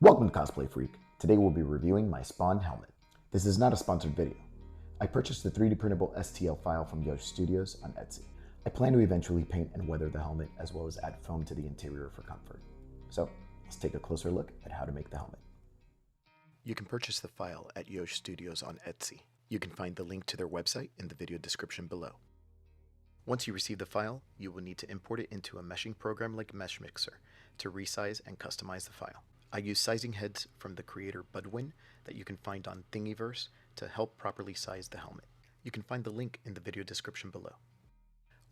Welcome to CosplayPhreak. Today we'll be reviewing my Spawn helmet. This is not a sponsored video. I purchased the 3D printable STL file from YoshStudios on Etsy. I plan to eventually paint and weather the helmet as well as add foam to the interior for comfort. So let's take a closer look at how to make the helmet. You can purchase the file at YoshStudios on Etsy. You can find the link to their website in the video description below. Once you receive the file, you will need to import it into a meshing program like MeshMixer to resize and customize the file. I use sizing heads from the creator Budwin that you can find on Thingiverse to help properly size the helmet. You can find the link in the video description below.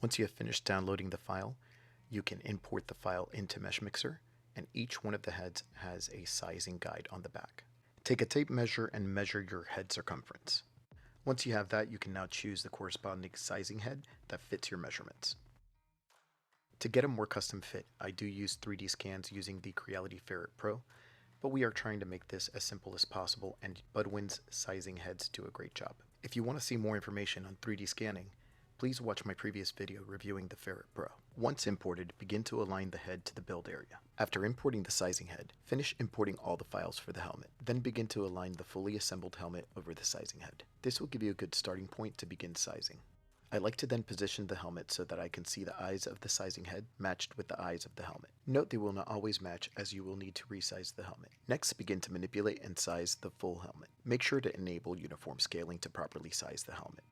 Once you have finished downloading the file, you can import the file into MeshMixer, and each one of the heads has a sizing guide on the back. Take a tape measure and measure your head circumference. Once you have that, you can now choose the corresponding sizing head that fits your measurements. To get a more custom fit, I do use 3D scans using the Creality Ferret Pro, but we are trying to make this as simple as possible, and Budwin's sizing heads do a great job. If you want to see more information on 3D scanning, please watch my previous video reviewing the Ferret Pro. Once imported, begin to align the head to the build area. After importing the sizing head, finish importing all the files for the helmet. Then begin to align the fully assembled helmet over the sizing head. This will give you a good starting point to begin sizing. I like to then position the helmet so that I can see the eyes of the sizing head matched with the eyes of the helmet. Note they will not always match, as you will need to resize the helmet. Next, begin to manipulate and size the full helmet. Make sure to enable uniform scaling to properly size the helmet.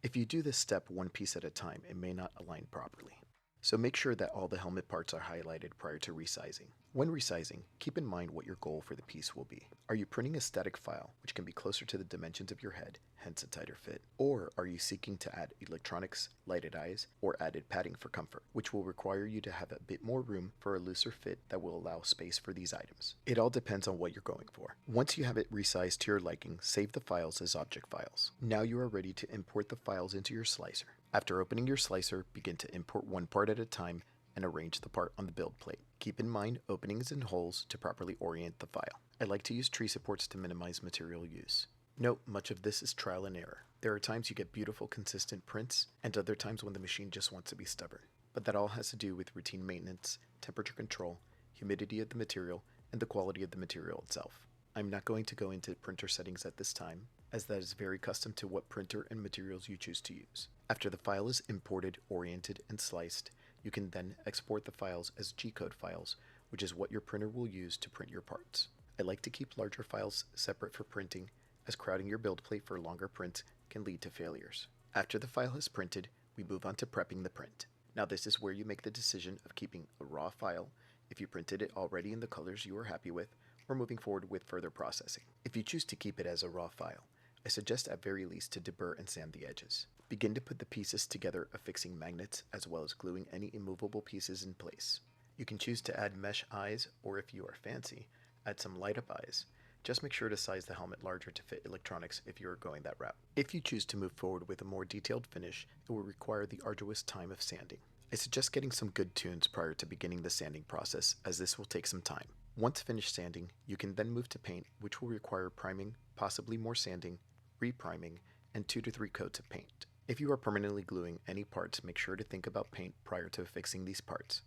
If you do this step one piece at a time, it may not align properly. So make sure that all the helmet parts are highlighted prior to resizing. When resizing, keep in mind what your goal for the piece will be. Are you printing a static file, which can be closer to the dimensions of your head, hence a tighter fit? Or are you seeking to add electronics, lighted eyes, or added padding for comfort, which will require you to have a bit more room for a looser fit that will allow space for these items? It all depends on what you're going for. Once you have it resized to your liking, save the files as object files. Now you are ready to import the files into your slicer. After opening your slicer, begin to import one part at a time and arrange the part on the build plate. Keep in mind openings and holes to properly orient the file. I like to use tree supports to minimize material use. Note, much of this is trial and error. There are times you get beautiful consistent prints, and other times when the machine just wants to be stubborn. But that all has to do with routine maintenance, temperature control, humidity of the material, and the quality of the material itself. I'm not going to go into printer settings at this time, as that is very custom to what printer and materials you choose to use. After the file is imported, oriented, and sliced, you can then export the files as G-code files, which is what your printer will use to print your parts. I like to keep larger files separate for printing, as crowding your build plate for longer prints can lead to failures. After the file is printed, we move on to prepping the print. Now this is where you make the decision of keeping a raw file if you printed it already in the colors you are happy with, or moving forward with further processing. If you choose to keep it as a raw file, I suggest at very least to deburr and sand the edges. Begin to put the pieces together, affixing magnets as well as gluing any immovable pieces in place. You can choose to add mesh eyes, or if you are fancy, add some light up eyes. Just make sure to size the helmet larger to fit electronics if you are going that route. If you choose to move forward with a more detailed finish, it will require the arduous time of sanding. I suggest getting some good tunes prior to beginning the sanding process, as this will take some time. Once finished sanding, you can then move to paint, which will require priming, possibly more sanding, repriming, and 2 to 3 coats of paint. If you are permanently gluing any parts, make sure to think about paint prior to affixing these parts,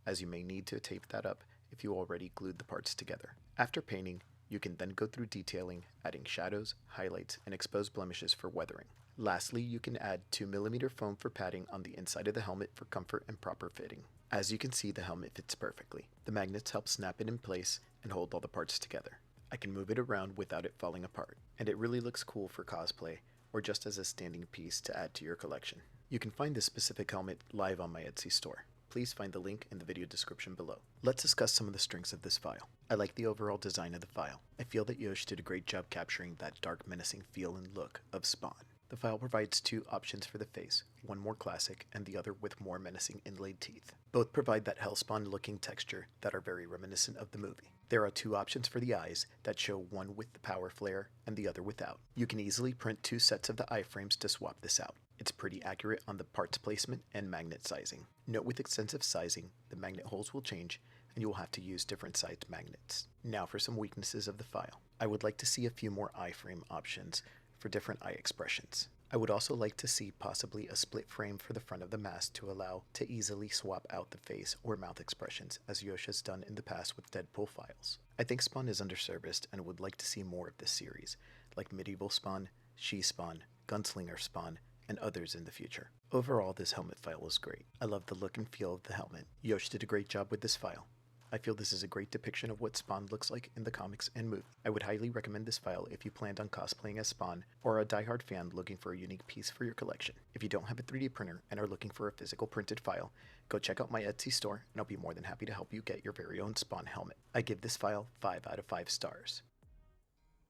as you may need to tape that up if you already glued the parts together. After painting, you can then go through detailing, adding shadows, highlights, and exposed blemishes for weathering. Lastly, you can add 2mm foam for padding on the inside of the helmet for comfort and proper fitting. As you can see, the helmet fits perfectly. The magnets help snap it in place and hold all the parts together. I can move it around without it falling apart, and it really looks cool for cosplay, or just as a standing piece to add to your collection. You can find this specific helmet live on my Etsy store. Please find the link in the video description below. Let's discuss some of the strengths of this file. I like the overall design of the file. I feel that Yosh did a great job capturing that dark, menacing feel and look of Spawn. The file provides 2 options for the face, one more classic and the other with more menacing inlaid teeth. Both provide that Hellspawn looking texture that are very reminiscent of the movie. There are 2 options for the eyes that show one with the power flare and the other without. You can easily print 2 sets of the iframes to swap this out. It's pretty accurate on the parts placement and magnet sizing. Note, with extensive sizing, the magnet holes will change and you will have to use different sized magnets. Now for some weaknesses of the file. I would like to see a few more iframe options for different eye expressions. I would also like to see possibly a split frame for the front of the mask to allow to easily swap out the face or mouth expressions, as Yosh has done in the past with Deadpool files. I think Spawn is underserviced and would like to see more of this series, like Medieval Spawn, She-Spawn, Gunslinger Spawn, and others in the future. Overall, this helmet file was great. I love the look and feel of the helmet. Yosh did a great job with this file. I feel this is a great depiction of what Spawn looks like in the comics and movie. I would highly recommend this file if you planned on cosplaying as Spawn or are a diehard fan looking for a unique piece for your collection. If you don't have a 3D printer and are looking for a physical printed file, go check out my Etsy store and I'll be more than happy to help you get your very own Spawn helmet. I give this file 5 out of 5 stars.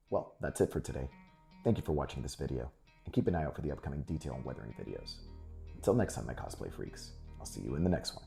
Well, that's it for today. Thank you for watching this video, and keep an eye out for the upcoming detail and weathering videos. Until next time, my cosplay freaks, I'll see you in the next one.